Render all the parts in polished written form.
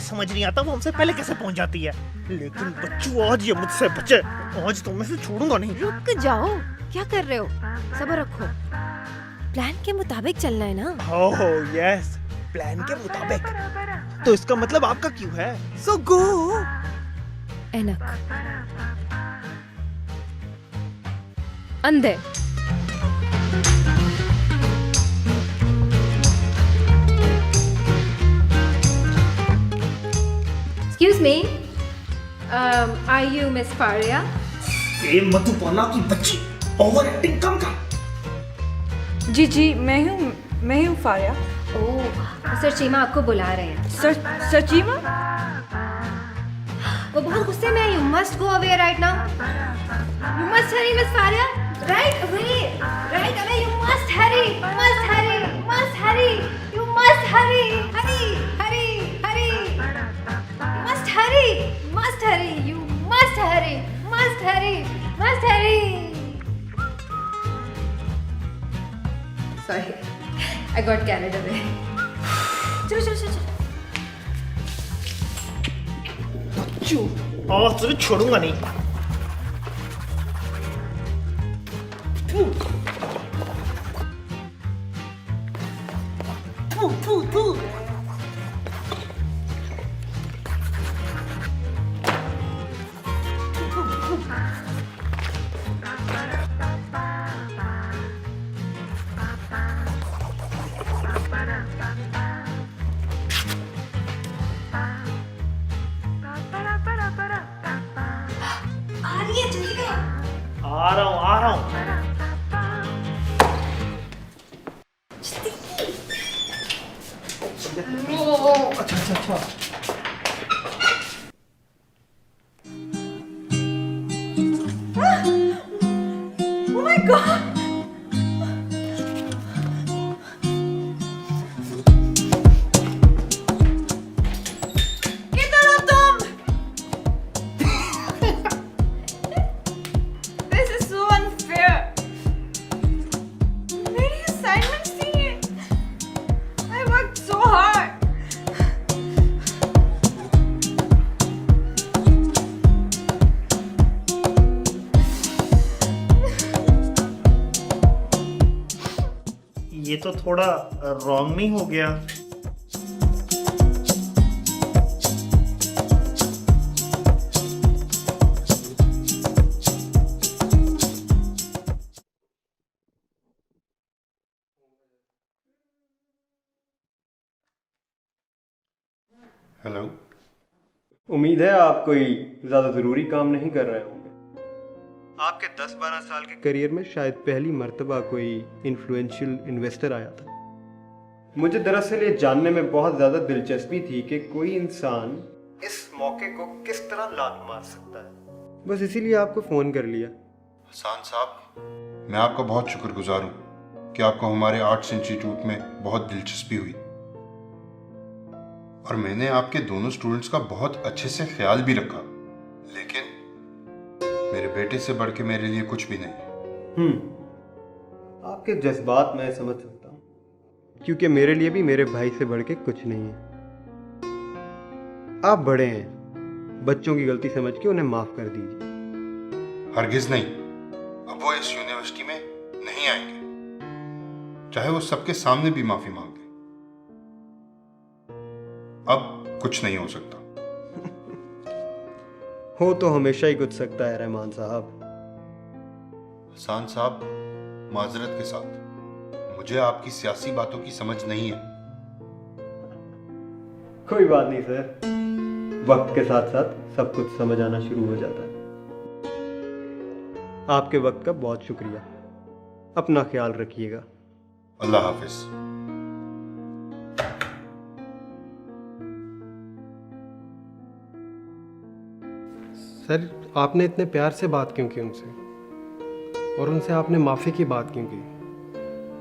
ये समझ नहीं आता वो हमसे पहले कैसे पहुंच जाती है। लेकिन बच्चू आज ये मुझसे बचे, आज तो मैं इसे छोड़ूंगा नहीं। रुक जाओ, क्या कर रहे हो? सब्र रखो, प्लान के मुताबिक चलना है ना। ओह यस, प्लान के मुताबिक। तो इसका मतलब आपका क्यों है? सो गो। एनक अंधे। Excuse me, are you Miss Faria? ये मधुबाला की बच्ची, ओवर एक्टिंग कम कर। जी मैं हूँ फारिया। ओह, सर चीमा आपको बुला रहे हैं। सचीमा? वो बहुत गुस्से में है। You must go away right now. You must hurry, Miss Faria. Right away. Right away. You must hurry. Must hurry. Must hurry. You must hurry. Hurry. Hurry. Hurry. You must hurry. Must hurry. You must hurry. Must hurry. Must hurry. Sorry, I got carried away. चलो चलो चलो चलो। बच्चू, आज तुझे छोड़ूंगा नहीं। थू थू थू थू। आ रही है, जल्दी करो। आ रहा हूँ आ रहा हूँ। अच्छा अच्छा अच्छा। Oh my God! किधर हो तुम? This is so unfair. मेरी assignments थी ये. I worked so hard. ये तो थोड़ा रॉन्ग नहीं हो गया? हेलो। उम्मीद है आप कोई ज़्यादा ज़रूरी काम नहीं कर रहे होंगे। आपके 10-12 साल के करियर में शायद पहली मर्तबा कोई इन्फ्लुएंशियल इन्वेस्टर आया था। मुझे दरअसल ये जानने में बहुत ज़्यादा दिलचस्पी थी कि कोई इंसान इस मौके को किस तरह लात मार सकता है। बस इसीलिए आपको फ़ोन कर लिया। हसन साहब, मैं आपका बहुत शुक्रगुजार हूँ कि आपको हमारे आर्ट्स इंस्टीट्यूट में बहुत दिलचस्पी हुई और मैंने आपके दोनों स्टूडेंट्स का बहुत अच्छे से ख्याल भी रखा, लेकिन मेरे बेटे से बढ़ के मेरे लिए कुछ भी नहीं। आपके जज्बात मैं समझ सकता हूँ, क्योंकि मेरे लिए भी मेरे भाई से बढ़ के कुछ नहीं है। आप बड़े हैं, बच्चों की गलती समझ के उन्हें माफ कर दीजिए। हरगिज नहीं, अब वो इस यूनिवर्सिटी में नहीं आएंगे, चाहे वो सबके सामने भी माफी मांगे। अब कुछ नहीं हो सकता। हो तो हमेशा ही कुछ सकता है रहमान साहब। हसन साहब, माजरत के साथ मुझे आपकी सियासी बातों की समझ नहीं है। कोई बात नहीं सर, वक्त के साथ साथ सब कुछ समझ आना शुरू हो जाता है। आपके वक्त का बहुत शुक्रिया। अपना ख्याल रखिएगा। अल्लाह हाफिज। सर, आपने इतने प्यार से बात क्यों की उनसे, और उनसे आपने माफ़ी की बात क्यों की?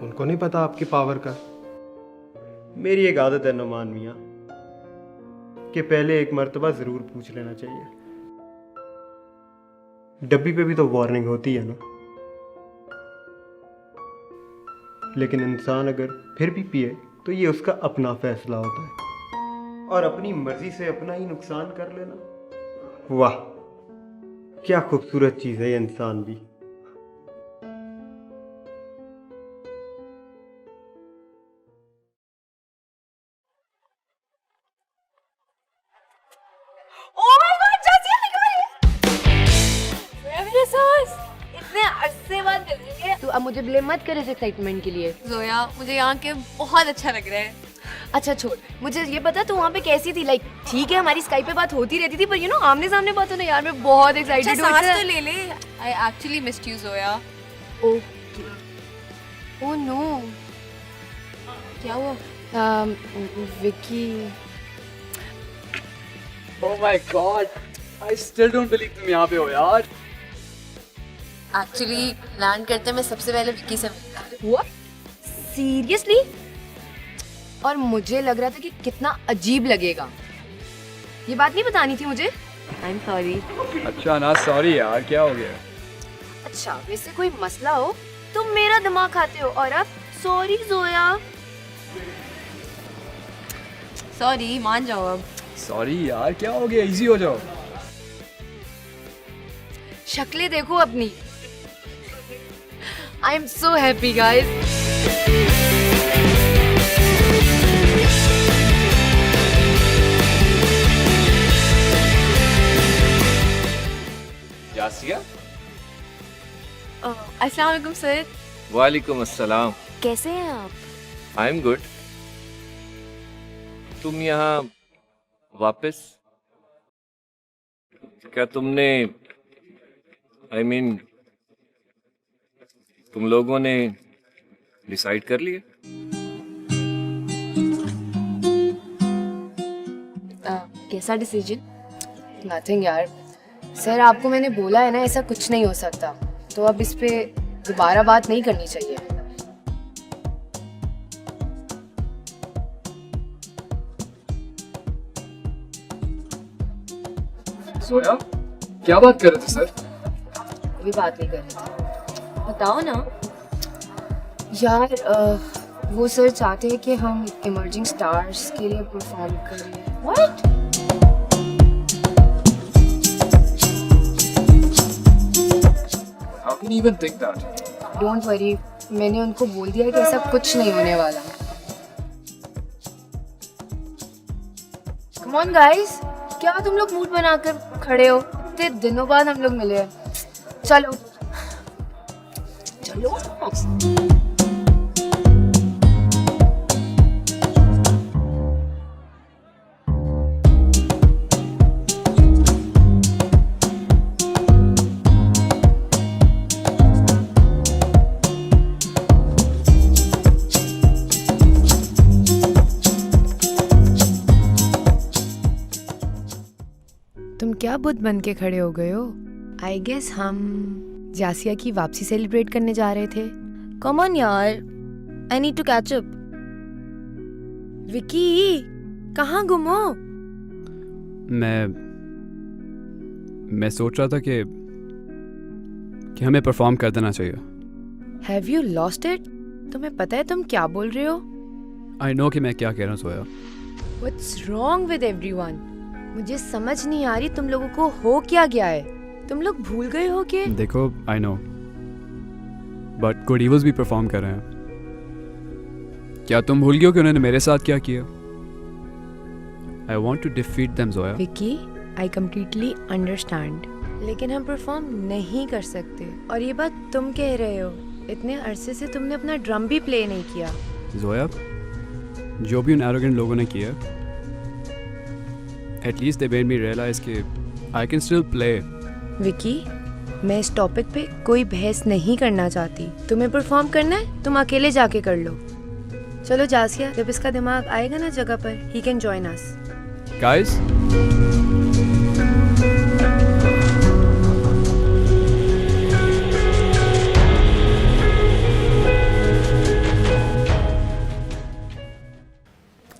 उनको नहीं पता आपकी पावर का? मेरी एक आदत है नुमान मियाँ कि पहले एक मर्तबा ज़रूर पूछ लेना चाहिए। डब्बी पे भी तो वार्निंग होती है ना। लेकिन इंसान अगर फिर भी पिए तो ये उसका अपना फैसला होता है। और अपनी मर्जी से अपना ही नुकसान कर लेना। वाह, क्या खूबसूरत चीज है ये इंसान भी। Oh my God, जासिया निकल रही है। मेरे सांस इतने अरसे बाद मिल रही है। तू अब मुझे ब्लेम मत कर इस एक्साइटमेंट के लिए। जोया, मुझे यहाँ के बहुत अच्छा लग रहा है। अच्छा छोड़, मुझे ये पता तू वहाँ पे कैसी थी। लाइक ठीक है हमारी स्काइप पे बात होती रहती थी, पर आमने सामने बात हो ना यार, मैं बहुत एक्साइटेड हूँ। सांस तो ले ले। I actually missed you, Zoya. Okay. Oh no, क्या हुआ? Vicky. Oh my God! I still don't believe तुम यहाँ पे हो यार। एक्चुअली लैंड करते मैं सबसे पहले विक्की से मिला। What? सीरियसली? और मुझे लग रहा था कि कितना अजीब लगेगा। ये बात नहीं बतानी थी मुझे। I am sorry. अच्छा ना, सॉरी यार, क्या हो गया? अच्छा वैसे कोई मसला हो तुम मेरा दिमाग खाते हो, और अब सॉरी जोया। सॉरी, मान जाओ अब। सॉरी यार, क्या हो गया? इजी हो जाओ। शक्लें देखो अपनी। I am so happy guys. Jasia, अस्सलाम वालेकुम सर। वालेकुम अस्सलाम। कैसे हैं आप? I am good. तुम यहाँ वापस? क्या तुमने तुम लोगों ने डिसाइड कर लिया? कैसा डिसीजन? नथिंग यार, सर आपको मैंने बोला है ना ऐसा कुछ नहीं हो सकता, तो अब इस पे दोबारा बात नहीं करनी चाहिए। जोया, क्या बात कर रहे थे सर? कोई बात नहीं कर रही थी। बताओ ना। यार वो सर चाहते हैं कि हम इमर्जिंग स्टार्स के लिए परफॉर्म करें। What? How can you even think that? Don't worry, मैंने उनको बोल दिया कि ऐसा कुछ नहीं होने वाला। कम ऑन गाइस, क्या तुम लोग मूड बनाकर खड़े हो? इतने दिनों बाद हम लोग मिले हैं। चलो चलो। तुम क्या बुद्ध बन के खड़े हो गए हो? आई गेस हम जासिया की वापसी सेलिब्रेट करने जा रहे थे। कम ऑन यार, I need to catch up. Vicky, कहाँ गुम हो? मैं सोच रहा था कि हमें परफॉर्म कर देना चाहिए। Have you lost it? तुम्हें पता है तुम क्या बोल रहे हो? आई नो कि मैं क्या कह रहा हूँ Zoya. What's wrong with everyone? मुझे समझ नहीं आ रही तुम लोगों को हो क्या गया है। तुम लोग भूल गए हो कि देखो, I know, but good evils भी परफॉर्म कर रहे हैं। क्या तुम भूल गए हो कि उन्होंने मेरे साथ क्या किया? I want to defeat them Zoya. Vicky, I completely understand, लेकिन हम परफॉर्म नहीं कर सकते। और ये बात तुम कह रहे हो, इतने अरसे से तुमने अपना ड्रम भी प्ले नहीं किया। जोया, जो भी उन एरोगेंट लोगों ने किया, at least they made me realise कि I can still play. Vicky, मैं इस टॉपिक पे कोई बहस नहीं करना चाहती। तुम्हें परफॉर्म करना है, तुम अकेले जाके कर लो। चलो जासिया, जब इसका दिमाग आएगा ना जगह पर, he can join us. Guys,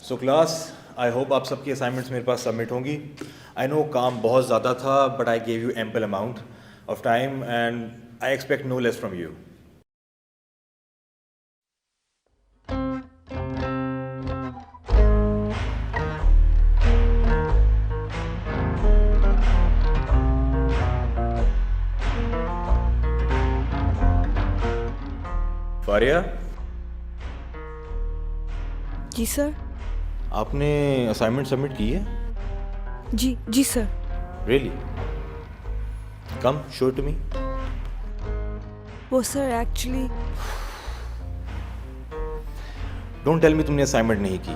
so class, I hope आप सबकी असाइनमेंट्स मेरे पास सबमिट होंगी। आई नो काम बहुत ज़्यादा था, but I gave you ample amount of time and I expect no less from you. Faria, जी सर। आपने असाइनमेंट सबमिट की है? जी सर। Really? Come show to me. वो sir actually don't tell me तुमने असाइनमेंट नहीं की।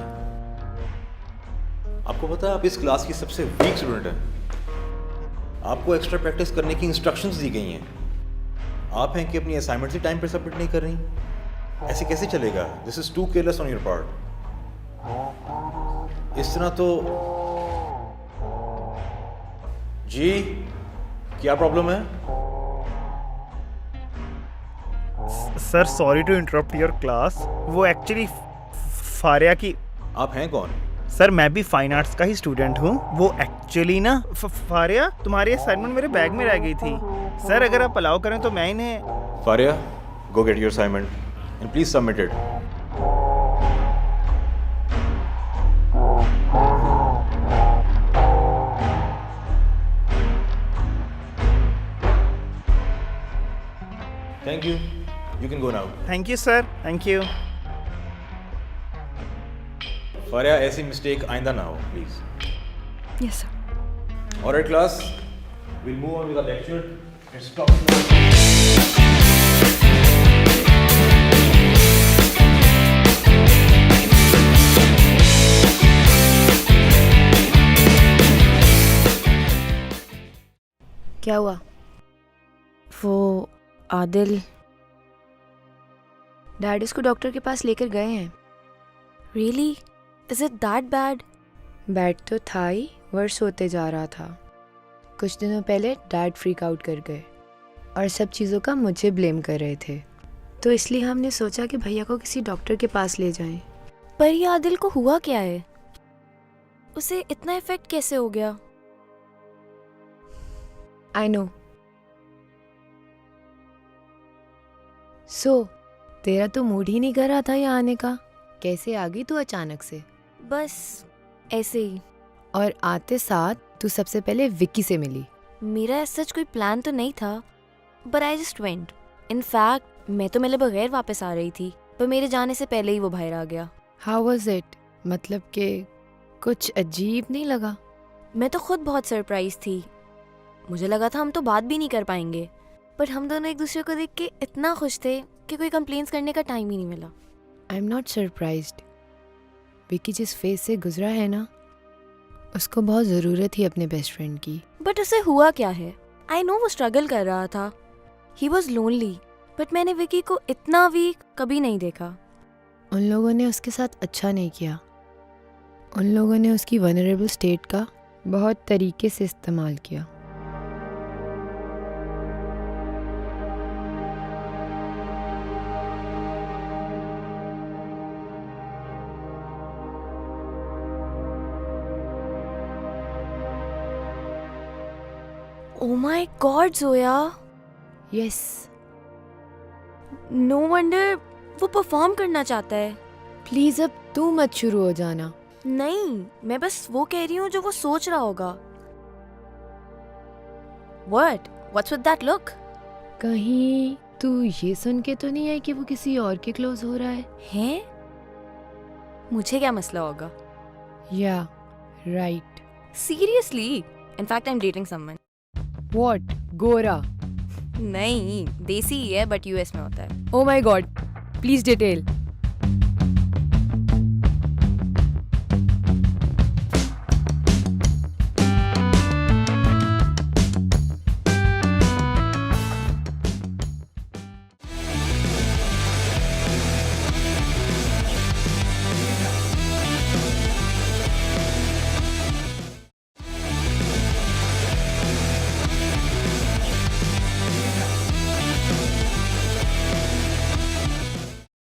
आपको पता है आप इस क्लास की सबसे वीक स्टूडेंट हैं। आपको एक्स्ट्रा प्रैक्टिस करने की इंस्ट्रक्शंस दी गई हैं। आप हैं कि अपनी असाइनमेंट ही टाइम पर सबमिट नहीं कर रही। ऐसे कैसे चलेगा? This is too careless on your part. इस तरह तो जी, क्या प्रॉब्लम है? Sir sorry to interrupt your class, वो एक्चुअली फारिया की। आप हैं कौन? सर मैं भी फाइन आर्ट्स का ही स्टूडेंट हूँ। वो एक्चुअली ना फारिया, तुम्हारी असाइनमेंट मेरे बैग में रह गई थी। सर अगर आप अलाउ करें तो मैं इन्हें। फारिया, गो get your assignment and please submit it. Thank you, you can go now. Thank you sir, thank you. Faria, ऐसी मिस्टेक आइंदा ना हो please. Yes sir. Alright class, we'll move on with the lecture. Let's talk. क्या हुआ? वो Adil dad इसको doctor के पास लेकर गए हैं। Really? Is it that bad? Bad तो था ही, वर्ष होते जा रहा था। कुछ दिनों पहले डैड फ्रीक आउट कर गए और सब चीज़ों का मुझे ब्लेम कर रहे थे, तो इसलिए हमने सोचा कि भैया को किसी डॉक्टर के पास ले जाएं। पर ये आदिल को हुआ क्या है? उसे इतना इफेक्ट कैसे हो गया? I know. सो तेरा तो मूड ही नहीं कर रहा था यहाँ आने का। कैसे आ गई तू अचानक से? बस ऐसे ही। और आते साथ तू सबसे पहले विक्की से मिली। मेरा सच कोई प्लान तो नहीं था, but I just went. In fact मैं तो मिले बगैर वापस आ रही थी, पर मेरे जाने से पहले ही वो बाहर आ गया। How was it? मतलब कि कुछ अजीब नहीं लगा? मैं तो खुद बहुत सरप्राइज थी। मुझे लगा था हम तो बात भी नहीं कर पाएंगे, बट हम दोनों एक दूसरे को देख के इतना खुश थे कि कोई कंप्लेंट्स करने का टाइम ही नहीं मिला। I am not surprised. Vicky जिस फेज से गुजरा है ना, उसको बहुत ज़रूरत थी अपने बेस्ट फ्रेंड की। बट उसे हुआ क्या है? आई नो वो स्ट्रगल कर रहा था, ही वॉज लोनली, बट मैंने विक्की को इतना वीक कभी नहीं देखा। उन लोगों ने उसके साथ अच्छा नहीं किया। उन लोगों ने उसकी वनरेबल स्टेट का बहुत तरीके से इस्तेमाल किया। Oh my God, Zoya. Yes. No wonder वो परफॉर्म करना चाहता है। प्लीज अब तू मत शुरू हो जाना। नहीं, मैं बस वो कह रही हूँ जो वो सोच रहा होगा। What? What's with that look? कहीं तू ये सुन के तो नहीं है कि वो किसी और के क्लोज हो रहा है? हैं? मुझे क्या मसला होगा? Yeah, right. Seriously? In fact, I'm dating someone. What? गोरा? नहीं, देसी ही है, बट यूएस में होता है। Oh my God, please detail.